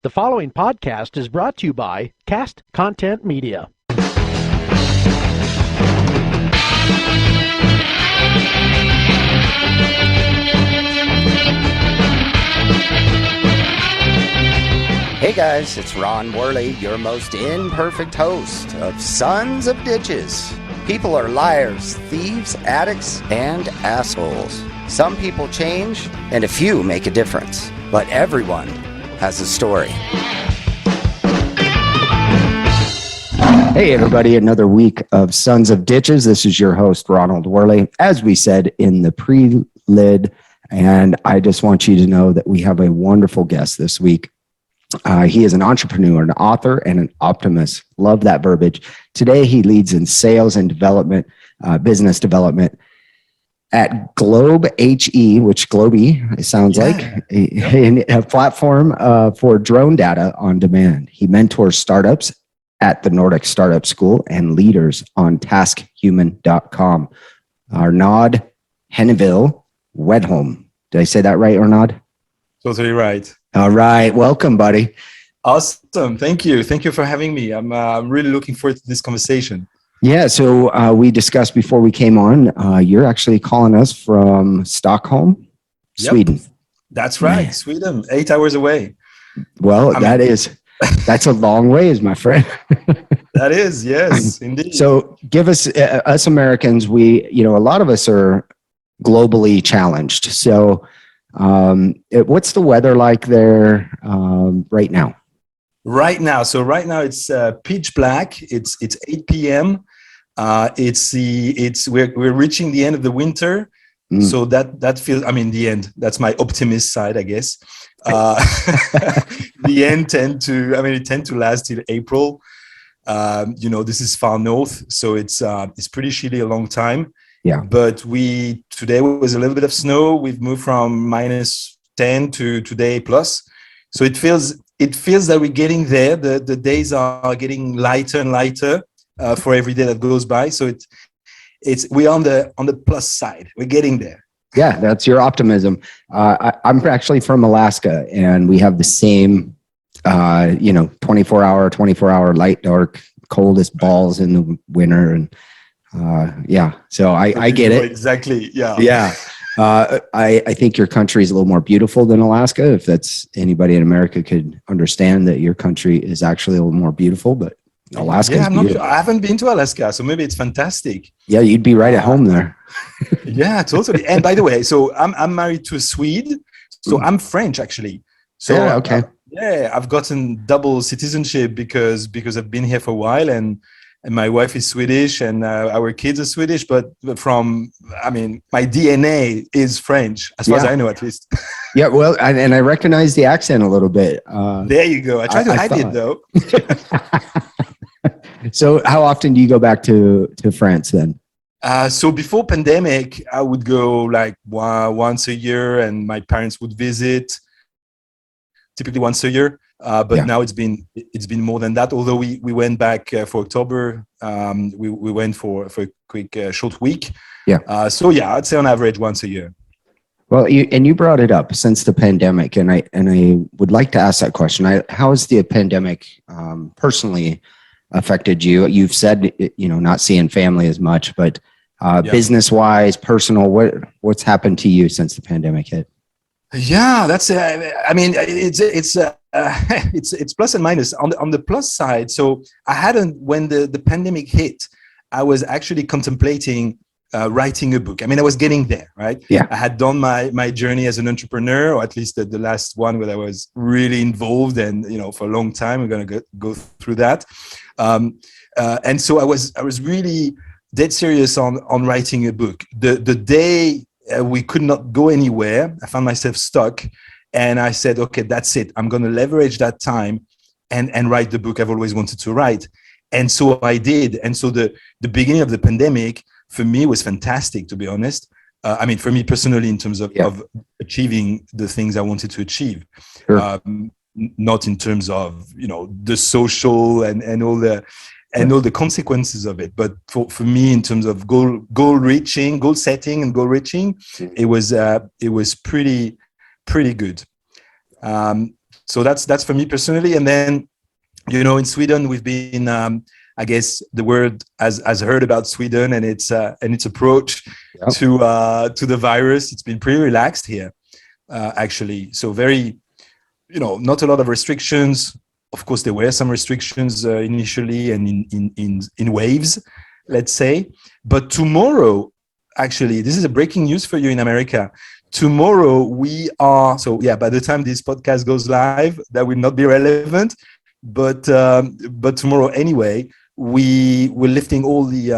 The following podcast is brought to you by Cast Content Media. Hey guys, it's Ron Worley, your most imperfect host of Sons of Ditches. People are liars, thieves, addicts, and assholes. Some people change, and a few make a difference. But everyone has a story. Hey everybody, another week of Sons of Ditches. This is your host, Ronald Worley. As we said in the pre-lid, and I just want you to know that we have a wonderful guest this week. He is an entrepreneur, an author, and an optimist. Love that verbiage. Today, he leads in sales and development, business development at Globe HE, which Globey, it sounds like, a platform for drone data on demand. He mentors startups at the Nordic Startup School and leaders on taskhuman.com. Arnaud, Henneville, Wedholm. Did I say that right, Arnaud? Totally right. All right. Welcome, buddy. Awesome. Thank you. Thank you for having me. I'm really looking forward to this conversation. Yeah. So we discussed before we came on, you're actually calling us from Stockholm, Sweden. That's right. Man. Sweden, 8 hours away. Well, that's a long ways, my friend. That is, yes, indeed. So give us, us Americans, a lot of us are globally challenged. So what's the weather like there right now? Right now it's pitch black. It's 8 p.m. We're reaching the end of the winter. So that feels, the end. That's my optimist side, I guess. The end tend to last till April. This is far north, so it's pretty chilly a long time. Yeah. But today was a little bit of snow. We've moved from -10 to today plus. So it feels that we're getting there. The days are getting lighter and lighter for every day that goes by. So we're on the plus side. We're getting there. Yeah, that's your optimism. I'm actually from Alaska, and we have the same 24-hour light, dark, coldest balls in the winter. And so I get it. Exactly. Yeah. I think your country is a little more beautiful than Alaska. If that's anybody in America could understand that your country is actually a little more beautiful, but Alaska is beautiful. I haven't been to Alaska, so maybe it's fantastic. Yeah, you'd be right at home there. Yeah, totally. And by the way, so I'm married to a Swede, so I'm French actually. So yeah, okay. I've gotten double citizenship because I've been here for a while, and my wife is Swedish, and our kids are Swedish. But my DNA is French, as far as I know, at least. Yeah, well, and I recognize the accent a little bit. There you go. I try to hide it, though. So how often do you go back to France then? So before pandemic, I would go like once a year, and my parents would visit, typically once a year. But now it's been more than that. Although we went back for October, we went for a quick short week. Yeah. I'd say on average once a year. Well, you brought it up since the pandemic, and I would like to ask that question. How has the pandemic personally affected you? You've said not seeing family as much, but business wise, personal, what's happened to you since the pandemic hit? Yeah, that's. It's plus and minus. On the plus side, so when the pandemic hit, I was actually contemplating writing a book. I was getting there, right? Yeah. I had done my journey as an entrepreneur, or at least the last one where I was really involved, and for a long time. We're gonna go through that, and so I was really dead serious on writing a book. The day we could not go anywhere, I found myself stuck. And I said, okay, that's it. I'm going to leverage that time and write the book I've always wanted to write. And so I did. And so the beginning of the pandemic for me was fantastic, to be honest. For me personally, in terms of achieving the things I wanted to achieve, not in terms of, the social and all the consequences of it. But for me, in terms of goal setting and goal reaching, it was pretty good. So that's for me personally. And then, in Sweden, we've been, I guess the world has heard about Sweden and its approach Yep. to the virus. It's been pretty relaxed here, actually. So very, not a lot of restrictions. Of course, there were some restrictions initially and in waves, let's say. But tomorrow, actually, this is a breaking news for you in America. Tomorrow we are, by the time this podcast goes live, that will not be relevant. But tomorrow anyway, we're lifting all the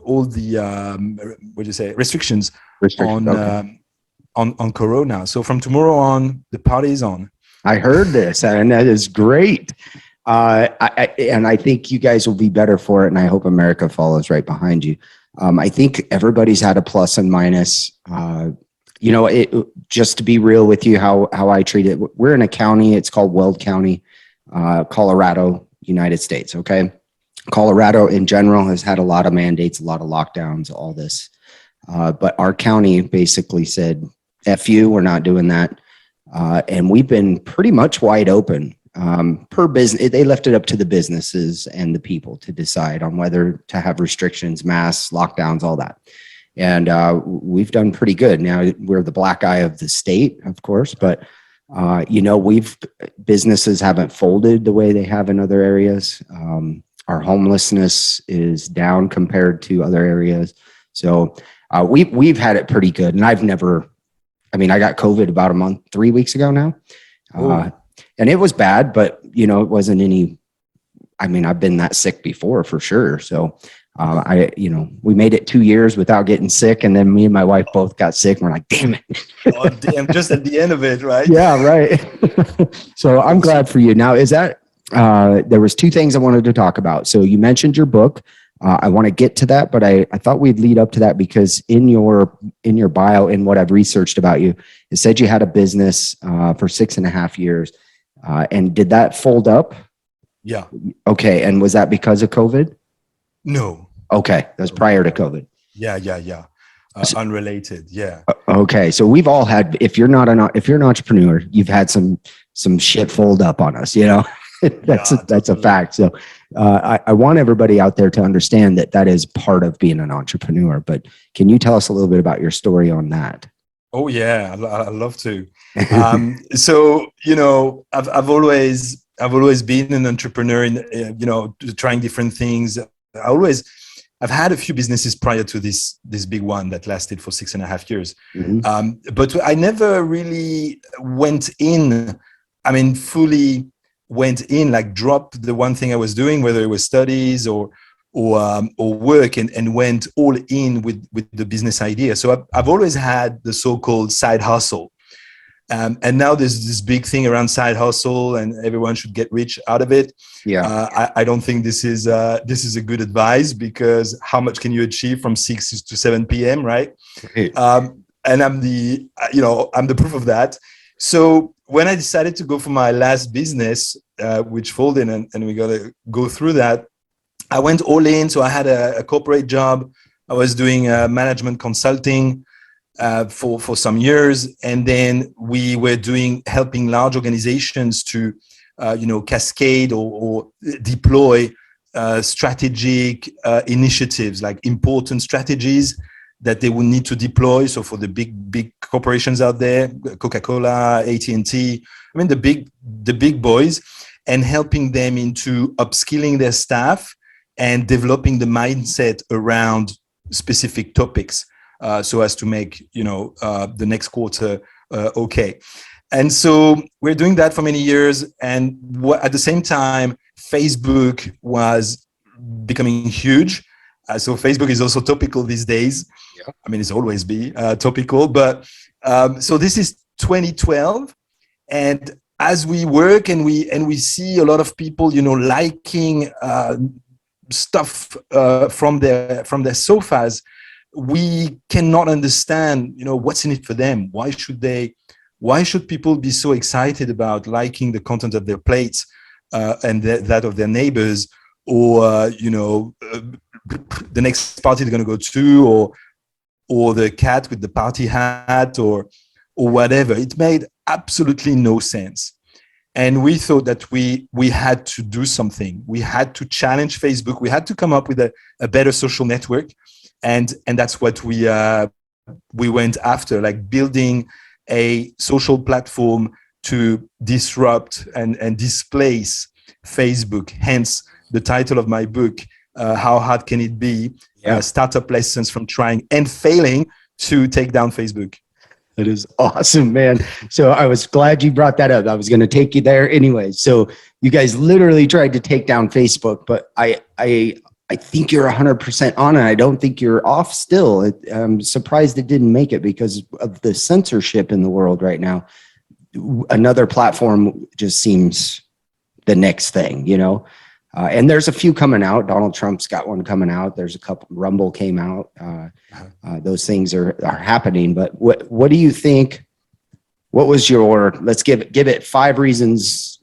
what do you say, restrictions on Corona. So from tomorrow on, the party is on. I heard this, and that is great. I think you guys will be better for it, and I hope America follows right behind you. I think everybody's had a plus and minus. Just to be real with you, how I treat it. We're in a county. It's called Weld County, Colorado, United States. Okay, Colorado in general has had a lot of mandates, a lot of lockdowns, all this. But our county basically said, "F you, we're not doing that," and we've been pretty much wide open. Per business, they left it up to the businesses and the people to decide on whether to have restrictions, masks, lockdowns, all that. And we've done pretty good. Now we're the black eye of the state, of course, but businesses haven't folded the way they have in other areas. Our homelessness is down compared to other areas. So we've had it pretty good. And I got COVID about 3 weeks ago now. And it was bad, but it wasn't any, I've been that sick before for sure. So, we made it 2 years without getting sick. And then me and my wife both got sick and we're like, damn it. Oh, damn, just at the end of it, right? Yeah, right. So I'm glad for you. Now, is that, there was two things I wanted to talk about. So you mentioned your book. I want to get to that, but I thought we'd lead up to that because in your bio, in what I've researched about you, it said you had a business for 6.5 years. And did that fold up? Yeah. Okay. And was that because of COVID? No. Okay. That was prior to COVID. Yeah. Unrelated. Yeah. Okay. So we've all had, if you're an entrepreneur, you've had some shit fold up on us, that's a fact. So I want everybody out there to understand that is part of being an entrepreneur, but can you tell us a little bit about your story on that? Oh yeah, I'd love to. So I've always been an entrepreneur in trying different things. I've had a few businesses prior to this big one that lasted for 6.5 years. Mm-hmm. But I never really fully went in, like dropped the one thing I was doing, whether it was studies or work, and went all in with the business idea. So I've always had the so-called side hustle. And now there's this big thing around side hustle and everyone should get rich out of it. Yeah. I don't think this is a good advice, because how much can you achieve from 6 to 7 p.m., right? And I'm the proof of that. So when I decided to go for my last business, which folded, and we got to go through that, I went all in. So I had a corporate job. I was doing management consulting for some years, and then we were helping large organizations to cascade or deploy strategic initiatives, like important strategies that they would need to deploy. So for the big corporations out there, Coca-Cola, AT&T, the big boys, and helping them into upskilling their staff and developing the mindset around specific topics, so as to make the next quarter okay. And so we're doing that for many years, and at the same time, Facebook was becoming huge. So Facebook is also topical these days. Yeah. It's always be topical, but so this is 2012, and as we work and we see a lot of people, liking stuff from their sofas, we cannot understand, what's in it for them. Why should people be so excited about liking the content of their plates and that of their neighbors, or the next party they're going to go to, or the cat with the party hat, or whatever. It made absolutely no sense. And we thought that we had to do something. We had to challenge Facebook. We had to come up with a better social network. And that's what we went after, like building a social platform to disrupt and displace Facebook. Hence the title of my book, How Hard Can It Be? Startup Lessons from Trying and Failing to Take Down Facebook. That is awesome, man. So I was glad you brought that up. I was going to take you there anyway. So you guys literally tried to take down Facebook, but I think you're 100% on it. I don't think you're off still. I'm surprised it didn't make it because of the censorship in the world right now. Another platform just seems the next thing, you know? And there's a few coming out. Donald Trump's got one coming out. There's a couple. Rumble came out. Those things are happening. But what do you think? What was your? Let's give it 5 reasons,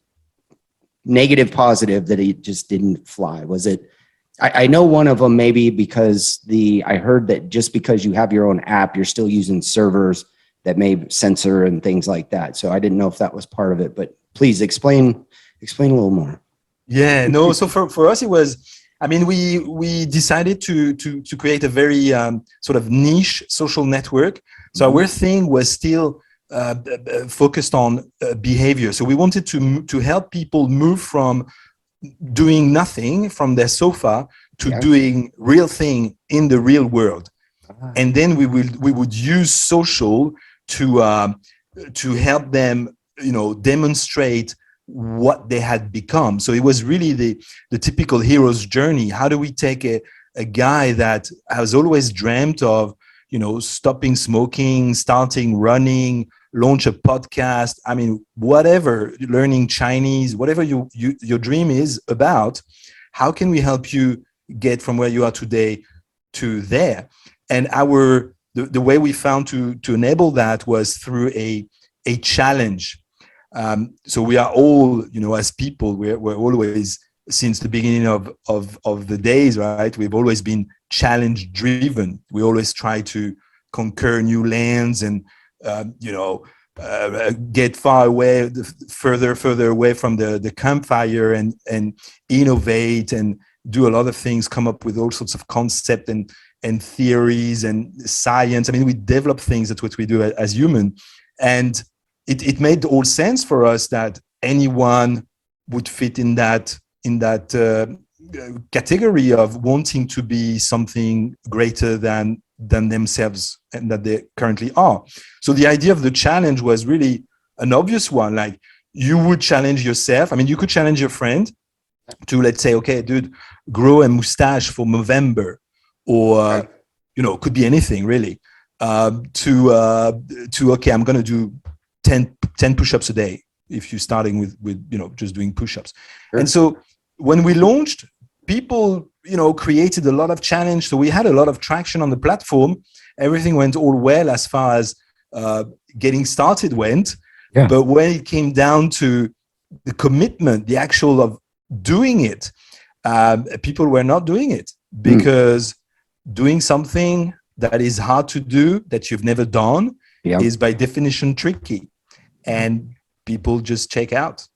negative, positive, that it just didn't fly. Was it? I know one of them maybe because I heard that just because you have your own app, you're still using servers that may censor and things like that. So I didn't know if that was part of it. But please explain a little more. Yeah, no. So for us, it was, I mean, we decided to create a very sort of niche social network. So our thing was still focused on behavior. So we wanted to help people move from doing nothing from their sofa to doing real thing in the real world. And then we would use social to help them, you know, demonstrate what they had become. So it was really the typical hero's journey. How do we take a guy that has always dreamt of, you know, stopping smoking, starting running, launch a podcast, I mean, whatever, learning Chinese, whatever your dream is about, how can we help you get from where you are today to there? And the way we found to enable that was through a challenge. So we are all, you know, as people, we're always, since the beginning of the days, right? We've always been challenge driven. We always try to conquer new lands and, get far away, further away from the campfire and innovate and do a lot of things, come up with all sorts of concepts and theories and science. I mean, we develop things. That's what we do as human. And it made all sense for us that anyone would fit in that category of wanting to be something greater than themselves and that they currently are. So the idea of the challenge was really an obvious one. Like, you would challenge yourself. I mean, you could challenge your friend to, let's say, okay, dude, grow a mustache for November, or could be anything really. Okay, I'm going to do 10 push-ups a day if you're starting with just doing push-ups. Sure. And so when we launched, people created a lot of challenge. So we had a lot of traction on the platform. Everything went all well as far as getting started went. Yeah. But when it came down to the commitment, the actual of doing it, people were not doing it, because doing something that is hard to do, that you've never done, is by definition tricky, and people just check out.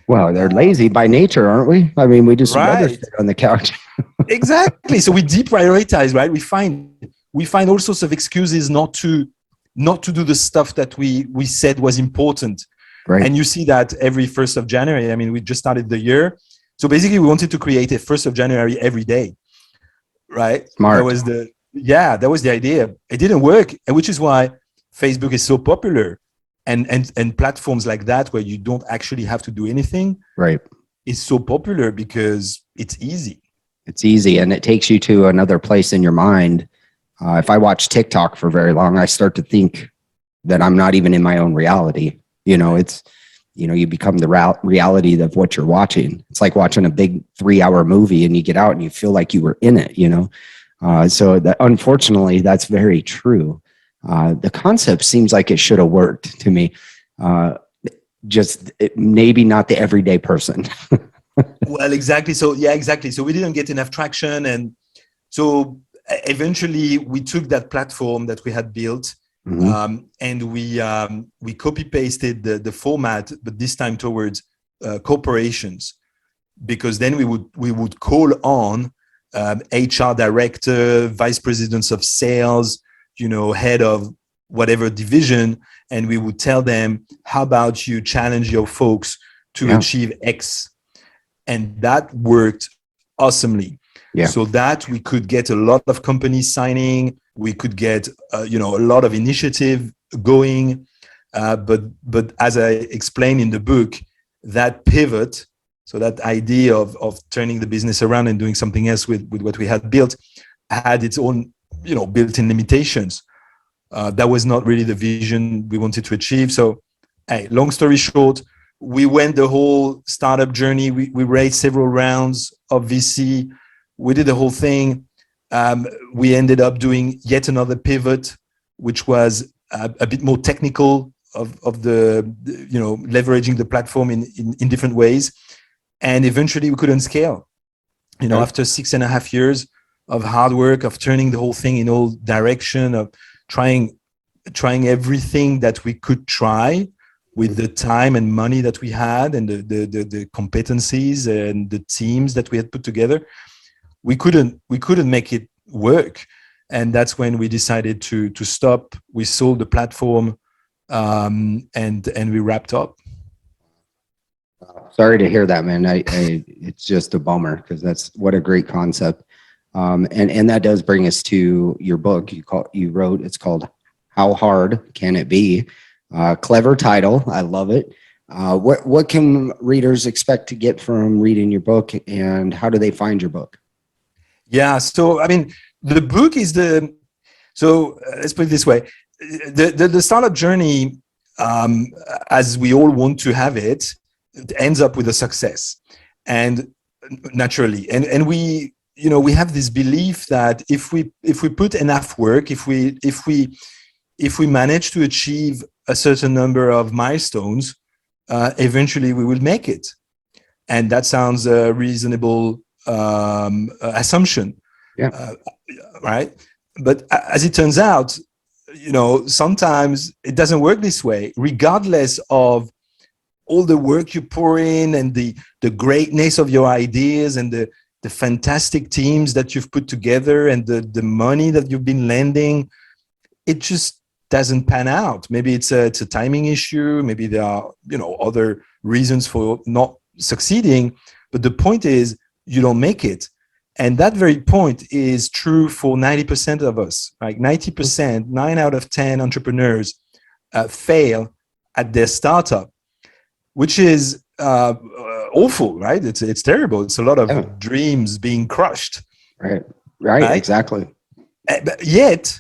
Well, they're lazy by nature, aren't we? I mean, we just rather sit on the couch. Exactly. So we deprioritize, right? We find all sorts of excuses not to do the stuff that we said was important. Right. And you see that every 1st of January. I mean, we just started the year. So basically we wanted to create a 1st of January every day. Right? Smart. That was the idea. It didn't work, which is why Facebook is so popular. And platforms like that, where you don't actually have to do anything, right, is so popular because it's easy. It's easy, and it takes you to another place in your mind. If I watch TikTok for very long, I start to think that I'm not even in my own reality. You become the reality of what you're watching. It's like watching a big 3-hour movie, and you get out and you feel like you were in it. So that, unfortunately, that's very true. The concept seems like it should have worked to me. Maybe not the everyday person. Well, exactly. So exactly. So we didn't get enough traction. And so eventually we took that platform that we had built Mhm. And we copy pasted the format, but this time towards corporations, because then we would call on HR director, vice presidents of sales, head of whatever division, and we would tell them, how about you challenge your folks to Yeah. achieve X? And that worked awesomely. Yeah. So that we could get a lot of companies signing, we could get a lot of initiative going, but as I explained in the book, that pivot, so that idea of turning the business around and doing something else with what we had built, had its own built-in limitations. That was not really the vision we wanted to achieve. So, hey, long story short, we went the whole startup journey. We raised several rounds of VC. We did the whole thing. We ended up doing yet another pivot, which was a bit more technical of the leveraging the platform in different ways. And eventually we couldn't scale. Okay. After 6.5 years of hard work, of turning the whole thing in all direction, of trying everything that we could try with the time and money that we had and the competencies and the teams that we had put together, we couldn't make it work. And that's when we decided to stop. We sold the platform, and we wrapped up. Sorry to hear that, man. It's just a bummer, because that's what a great concept. And that does bring us to your book you wrote. It's called How Hard Can It Be? Clever title. I love it. What can readers expect to get from reading your book, and how do they find your book? Yeah. So, I mean, the book is let's put it this way. The startup journey, as we all want to have it ends up with a success, and naturally, and we have this belief that if we put enough work, if we manage to achieve a certain number of milestones, eventually we will make it. And that sounds a reasonable assumption. Yeah. Right? But as it turns out, sometimes it doesn't work this way, regardless of all the work you pour in and the greatness of your ideas and the fantastic teams that you've put together and the money that you've been lending. It just doesn't pan out. Maybe it's a timing issue. Maybe there are other reasons for not succeeding. But the point is, you don't make it. And that very point is true for 90% of us. Like 90%, 9 out of 10 entrepreneurs fail at their startup, which is awful, right? It's terrible. It's a lot of dreams being crushed. Right. Exactly. But yet,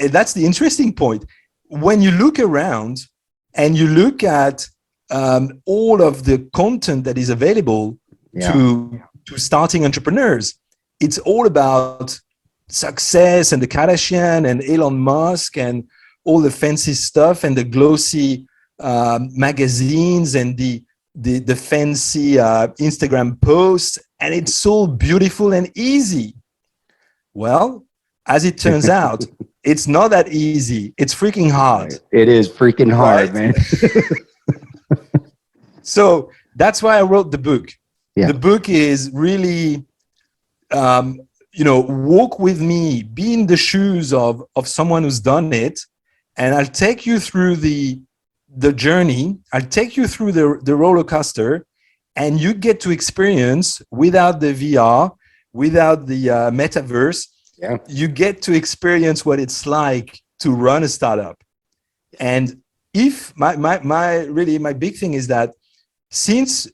that's the interesting point. When you look around and you look at all of the content that is available to starting entrepreneurs, it's all about success and the Kardashian and Elon Musk and all the fancy stuff and the glossy magazines and the fancy Instagram posts, and it's so beautiful and easy. Well, as it turns out, it's not that easy. It's freaking hard. It is freaking hard, right? Man. So that's why I wrote the book. Yeah. The book is really, walk with me, be in the shoes of someone who's done it, and I'll take you through the journey. I'll take you through the roller coaster, and you get to experience, without the VR, without the metaverse, you get to experience what it's like to run a startup. And if my big thing is that, since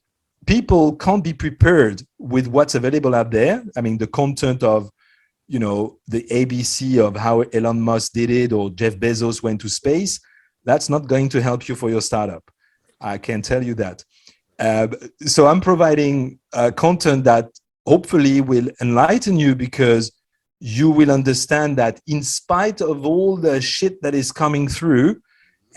people can't be prepared with what's available out there, I mean, the content of, the ABC of how Elon Musk did it, or Jeff Bezos went to space, that's not going to help you for your startup. I can tell you that. So I'm providing content that hopefully will enlighten you, because you will understand that in spite of all the shit that is coming through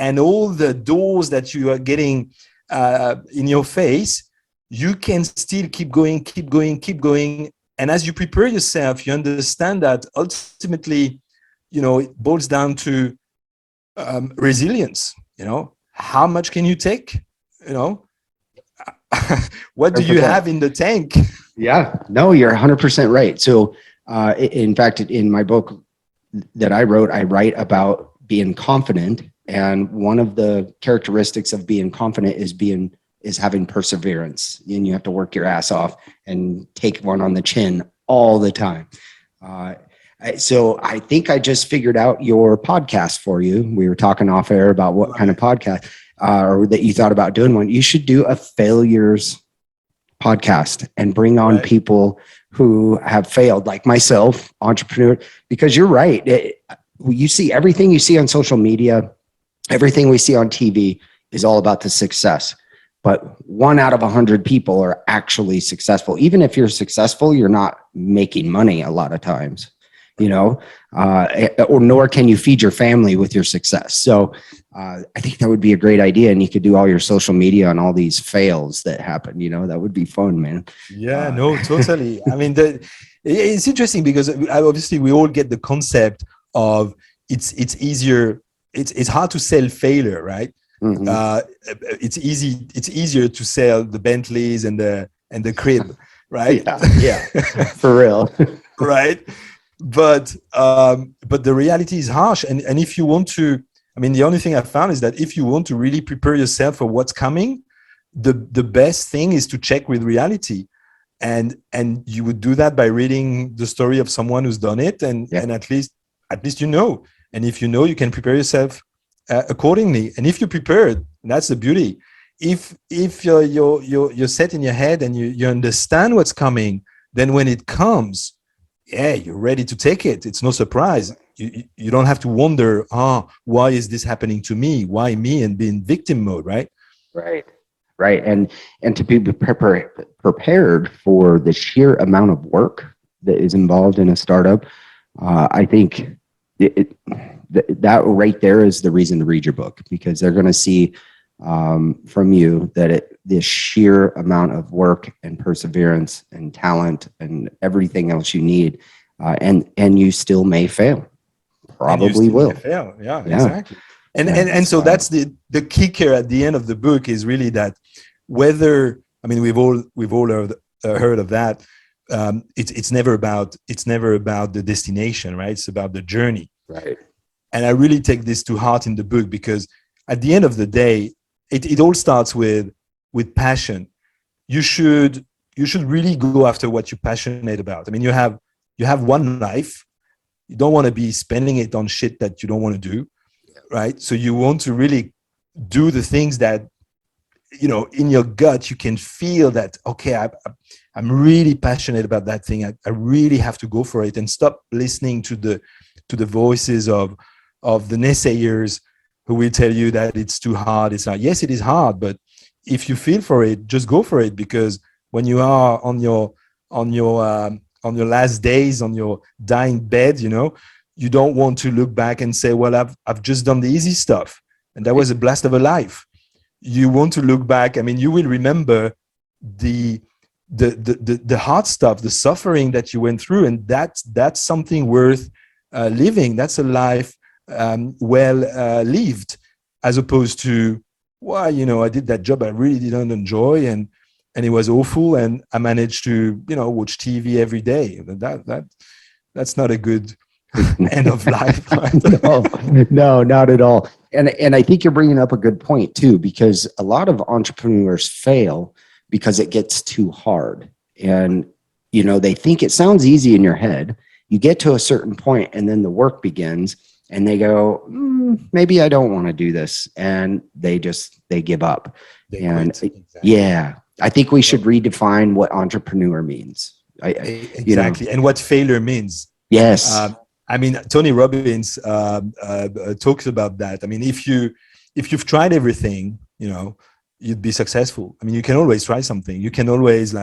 and all the doors that you are getting in your face, you can still keep going. And as you prepare yourself, you understand that ultimately, it boils down to resilience. How much can you take? What do you have in the tank? Yeah, no, you're 100% right. So, in fact, in my book that I wrote, I write about being confident, and one of the characteristics of being confident is having perseverance, and you have to work your ass off and take one on the chin all the time. So I think I just figured out your podcast for you. We were talking off air about what kind of podcast, or that you thought about doing one. You should do a failures podcast and bring on people who have failed, like myself, entrepreneur, because you're right. You see everything you see on social media, everything we see on TV is all about the success. But 1 out of 100 people are actually successful. Even if you're successful, you're not making money a lot of times, or nor can you feed your family with your success. So I think that would be a great idea. And you could do all your social media on all these fails that happen. That would be fun, man. Yeah, no, totally. I mean, it's interesting because obviously we all get the concept of it's easier. It's hard to sell failure, right? Mm-hmm. It's easier to sell the Bentleys and the crib, right? Yeah, for real. Right. But the reality is harsh. And if you want to, the only thing I found is that if you want to really prepare yourself for what's coming, the best thing is to check with reality. And you would do that by reading the story of someone who's done it. And at least and if you can prepare yourself accordingly. And if you're prepared, that's the beauty. If you're set in your head and you understand what's coming, then when it comes, you're ready to take it. It's no surprise. You don't have to wonder, why is this happening to me? Why me? And be in victim mode, right? Right. And to be prepared for the sheer amount of work that is involved in a startup, I think that right there is the reason to read your book, because they're going to see from you that this sheer amount of work and perseverance and talent and everything else you need, and you still may fail. Probably will. Fail. Yeah, exactly. And so that's the kicker at the end of the book is really that whether we've all heard of that. It's never about the destination, right? It's about the journey. Right. And I really take this to heart in the book, because at the end of the day, it all starts with passion. You should really go after what you're passionate about. You have one life. You don't want to be spending it on shit that you don't want to do, right? So you want to really do the things that, in your gut, you can feel that, okay, I'm really passionate about that thing. I really have to go for it, and stop listening to the voices of the naysayers who will tell you that it's too hard. It's like, yes, it is hard, but if you feel for it, just go for it. Because when you are on your last days, on your dying bed, you don't want to look back and say, well, I've just done the easy stuff, and that was a blast of a life. You want to look back. You will remember the hard stuff, the suffering that you went through, and that's something worth living. That's a life well lived, as opposed to, I did that job I really didn't enjoy, and it was awful, and I managed to watch TV every day. That's not a good end of life. Right? No, not at all. And I think you're bringing up a good point too, because a lot of entrepreneurs fail because it gets too hard. And, they think it sounds easy in your head. You get to a certain point, and then the work begins, and they go, maybe I don't want to do this. And they give up. Exactly. Yeah, I think we should redefine what entrepreneur means. Exactly. And what failure means. Yes. Tony Robbins talks about that. If you've tried everything, you'd be successful. You can always try something. You can always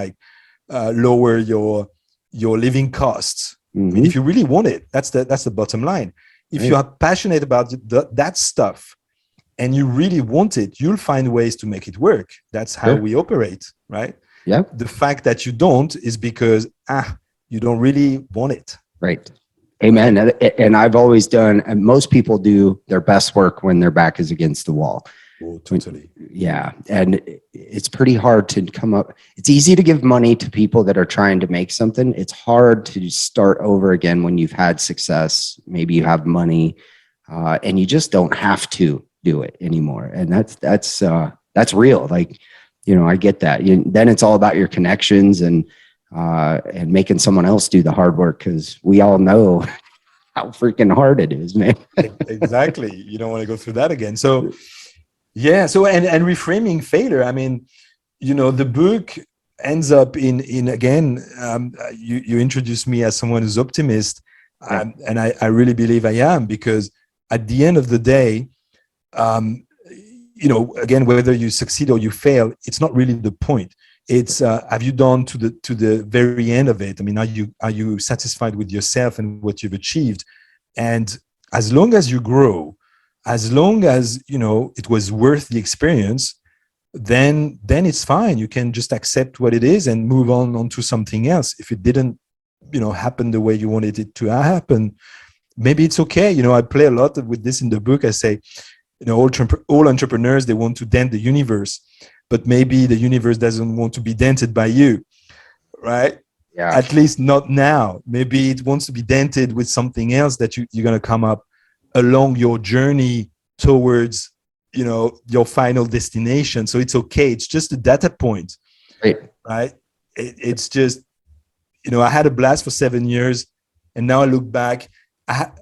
lower your living costs. Mm-hmm. If you really want it, that's the bottom line. If you are passionate about that stuff and you really want it, you'll find ways to make it work. That's how we operate, right? Yeah. The fact that you don't is because you don't really want it. Right. Amen. And I've always done, and most people do their best work when their back is against the wall. Oh, totally. Yeah. And it's pretty hard to come up. It's easy to give money to people that are trying to make something. It's hard to start over again when you've had success. Maybe you have money, and you just don't have to do it anymore. And that's real. Like, I get that. Then it's all about your connections and making someone else do the hard work, because we all know how freaking hard it is, man. Exactly. You don't want to go through that again. So, yeah. So, and reframing failure. I mean, the book ends up in again, you introduced me as someone who's optimist. Yeah. And I really believe I am, because at the end of the day, again, whether you succeed or you fail, it's not really the point. It's have you done to the very end of it? I mean, are you satisfied with yourself and what you've achieved? And as long as you grow, as long as it was worth the experience, then it's fine. You can just accept what it is and move on to something else. If it didn't happen the way you wanted it to happen, maybe it's okay. I play a lot with this in the book. I say, all entrepreneurs, they want to dent the universe, but maybe the universe doesn't want to be dented by you, right? Yeah. At least not now. Maybe it wants to be dented with something else that you're going to come up along your journey towards, your final destination. So it's okay. It's just a data point, right? It's just, I had a blast for 7 years, and now I look back.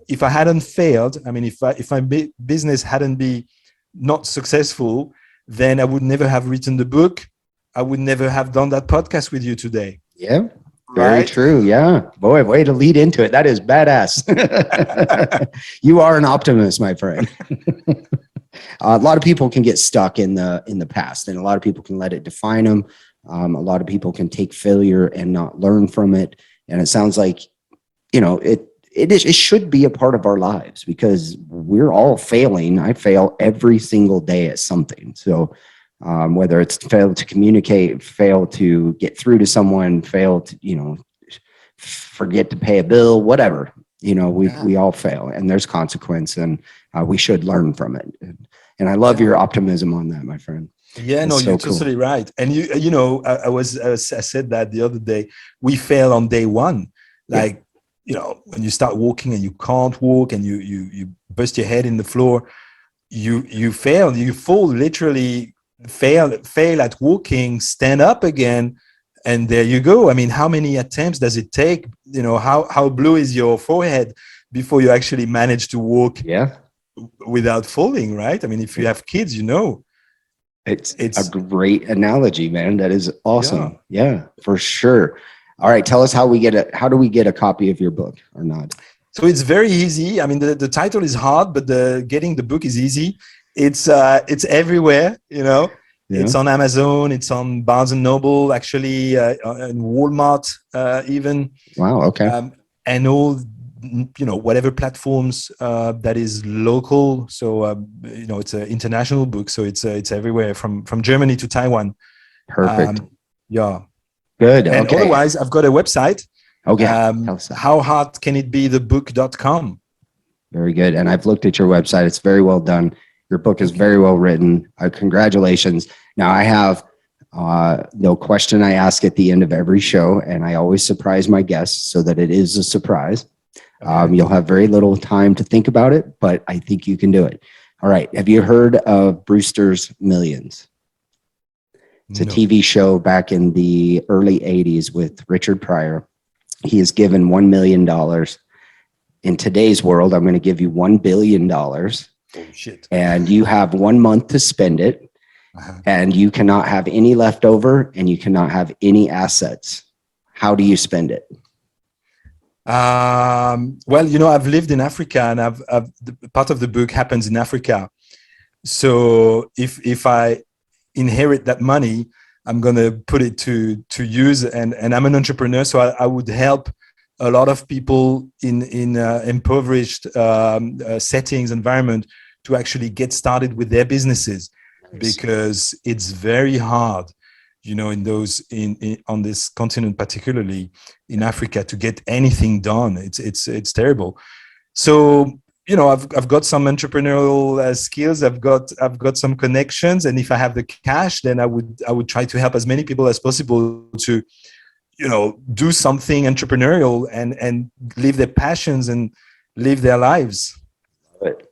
If I hadn't failed, I mean, if my business hadn't been not successful, then I would never have written the book. I would never have done that podcast with you today. Yeah, very true. Yeah. Boy, way to lead into it. That is badass. You are an optimist, my friend. A lot of people can get stuck in the past, and a lot of people can let it define them. A lot of people can take failure and not learn from it. And it sounds like, it should be a part of our lives, because we're all failing. I fail every single day at something. So whether it's fail to communicate, fail to get through to someone, fail to, forget to pay a bill, whatever, we all fail, and there's consequence, and we should learn from it. And I love your optimism on that, my friend. Yeah, That's no, so you're cool. totally right. And I said that the other day. We fail on day one, like, when you start walking and you can't walk, and you burst your head in the floor, you fail, you fall, literally fail at walking, stand up again, and there you go. I mean, how many attempts does it take? How blue is your forehead before you actually manage to walk without falling, right? I mean, if you have kids, it's a great analogy, man. That is awesome. Yeah, for sure. All right, tell us how do we get a copy of your book, Arnaud? So it's very easy. I mean, the title is hard, but getting the book is easy. It's everywhere, Yeah. It's on Amazon, it's on Barnes and Noble, actually, and Walmart, even. Wow. Okay. And all, whatever platforms that is local. So it's an international book, so it's everywhere from Germany to Taiwan. Perfect. Yeah. Good. And okay. Otherwise, I've got a website. Okay. Howhardcanitbethebook.com. Very good. And I've looked at your website. It's very well done. Your book is very well written. Congratulations. Now, I have no question I ask at the end of every show, and I always surprise my guests so that it is a surprise. Okay. You'll have very little time to think about it, but I think you can do it. All right. Have you heard of Brewster's Millions? It's a TV show back in the early 80s with Richard Pryor. He is given $1 million. In today's world, I'm going to give you $1 billion. Oh, shit. And you have 1 month to spend it. Uh-huh. And you cannot have any leftover, and you cannot have any assets. How do you spend it? Well, I've lived in Africa, and part of the book happens in Africa. So if I inherit that money, I'm going to put it to use, and I'm an entrepreneur, so I would help a lot of people in impoverished settings, environment, to actually get started with their businesses. Nice. Because it's very hard in those on this continent, particularly in Africa, to get anything done. It's terrible. So I've got some entrepreneurial skills. I've got some connections, and if I have the cash, then I would try to help as many people as possible to do something entrepreneurial and live their passions and live their lives.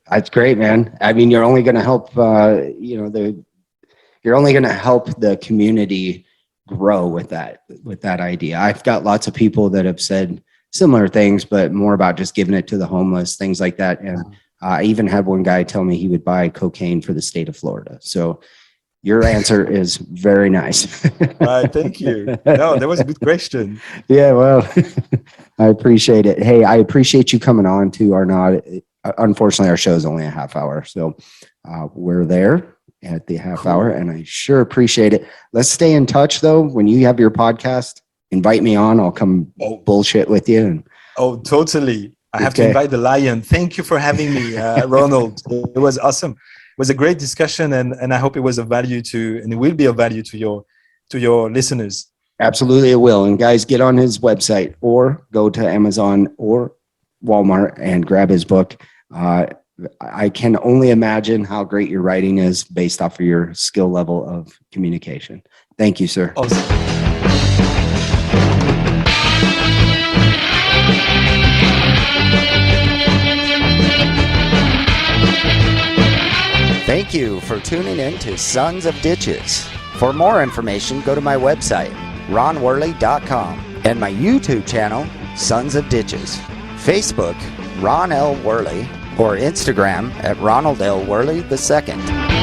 That's great, man. I mean, you're only going to help you're only going to help the community grow with that idea. I've got lots of people that have said similar things, but more about just giving it to the homeless, things like that. And I even had one guy tell me he would buy cocaine for the state of Florida. So your answer is very nice. Right, thank you. No, that was a good question. Yeah, well, I appreciate it. Hey, I appreciate you coming on to Arnaud. Unfortunately, our show is only a half hour, so we're there at the half hour, and I sure appreciate it. Let's stay in touch, though. When you have your podcast, invite me on. I'll come bullshit with you. Oh, totally. I have to invite the lion. Thank you for having me, Ronald. It was awesome. It was a great discussion, and I hope it was of value and it will be of value to your listeners. Absolutely, it will. And guys, get on his website or go to Amazon or Walmart and grab his book. I can only imagine how great your writing is based off of your skill level of communication. Thank you, sir. Awesome. Thank you for tuning in to Sons of Ditches. For more information, go to my website, ronworley.com, and my YouTube channel, Sons of Ditches. Facebook, Ron L. Worley, or Instagram at Ronald L. Worley II.